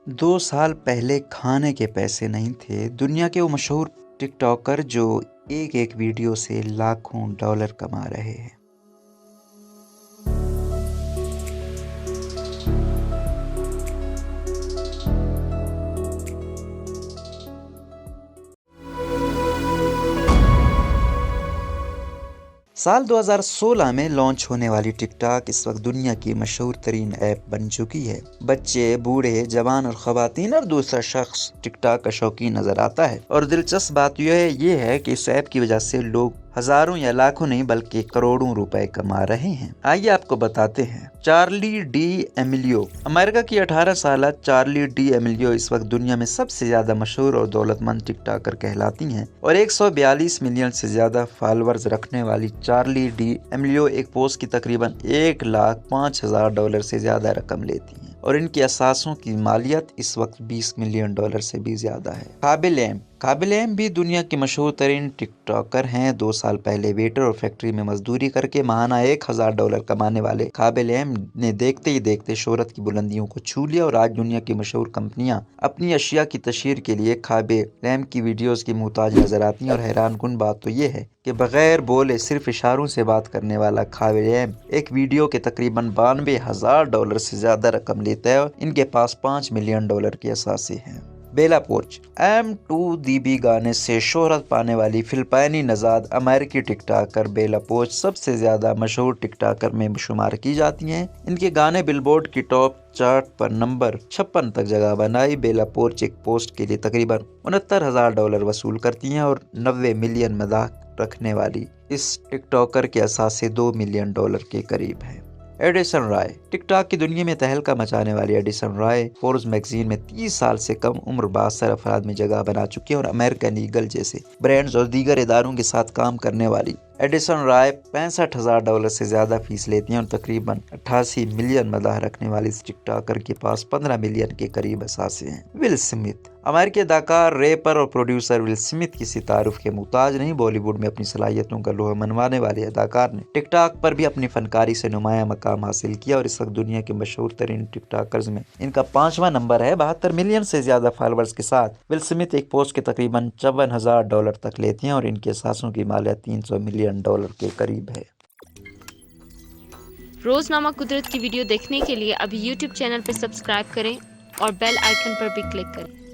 2 साल पहले खाने के पैसे नहीं थे। दुनिया के वो मशहूर टिकटॉकर जो एक एक वीडियो से लाखों डॉलर कमा रहे हैं। साल 2016 में लॉन्च होने वाली टिकटॉक इस वक्त दुनिया की मशहूर तरीन ऐप बन चुकी है। बच्चे, बूढ़े, जवान और खवातीन और दूसरा शख्स टिकटॉक का शौकीन नजर आता है। और दिलचस्प बात यह है कि इस ऐप की वजह से लोग हजारों या लाखों नहीं बल्कि करोड़ों रुपए कमा रहे हैं। आइए आपको बताते हैं। Charlie D Emilio. अमेरिका की 18 साल चार्ली डी एमिलियो इस वक्त दुनिया में सबसे ज्यादा मशहूर और दौलतमंद टिकटॉकर कहलाती हैं और 142 मिलियन से ज्यादा फॉलोअर्स रखने वाली चार्ली डी एमिलियो एक पोस्ट की तकरीबन $1,05,000 से ज्यादा रकम लेती हैं और इनके असासों की मालियत इस वक्त $20 मिलियन से भी ज्यादा है। काबिल एम भी दुनिया के मशहूर तरीन टिकटॉकर हैं। 2 साल पहले वेटर और फैक्ट्री में मजदूरी करके माहाना $1,000 कमाने वाले काबिल एम ने देखते ही देखते शोहरत की बुलंदियों को छू लिया और आज दुनिया की मशहूर कंपनियां अपनी अशिया की तशहीर के लिए काबिल एम की वीडियोस की मुहताज नजर आती हैं। और हैरान कुन बात तो ये है कि बगैर बोले सिर्फ इशारों से बात करने वाला काबिल एम एक वीडियो के तकरीबन $92,000 से ज्यादा रकम लेता है और इनके पास $5 मिलियन के असासे हैं। बेला पोर्च। M2DB गाने से शोहरत पाने वाली फिलिपाइनी नजाद अमेरिकी टिकटॉकर बेला पोर्च सबसे ज्यादा मशहूर टिकटॉकर में शुमार की जाती हैं। इनके गाने बिलबोर्ड की टॉप चार्ट पर नंबर 56 तक जगह बनाई। बेला पोर्च एक पोस्ट के लिए तकरीबन $69,000 वसूल करती हैं और 90 मिलियन मदाह रखने वाली इस टिकटॉकर के असासे $2 मिलियन के करीब है। एडिसन रॉय। टिकटॉक की दुनिया में तहलका मचाने वाली एडिसन रॉय फोर्ब्स मैगजीन में 30 साल से कम उम्र 62 अफराद में जगह बना चुकी है और अमेरिकन ईगल जैसे ब्रांड्स और दीगर इदारों के साथ काम करने वाली एडिसन रॉय $65,000 से ज्यादा फीस लेती हैं और तकरीबन 88 मिलियन मदाह रखने वाली इस टिकटॉकर के पास 15 मिलियन के करीब असासे हैं। Will Smith. अमेरिकी अदाकार, रैपर और प्रोड्यूसर विल स्मिथ किसी तारुफ के मुहताज नहीं। बॉलीवुड में अपनी सलाहियतों का लोहा मनवाने वाले अदाकार ने टिकटॉक पर भी अपनी फनकारी से नुमाया मकाम हासिल किया और इस वक्त दुनिया के मशहूर तरीन टिकटॉकर्स में इनका 5वां नंबर है। 72 मिलियन से ज्यादा फॉलोअर्स के साथ विल स्मिथ एक पोस्ट के तकरीबन $54,000 तक लेती हैं और इनके असासों की मालियत $300 मिलियन के करीब है। रोजनामा कुदरत की वीडियो देखने के लिए अभी YouTube चैनल पर सब्सक्राइब करें और बेल आइकन पर भी क्लिक करें।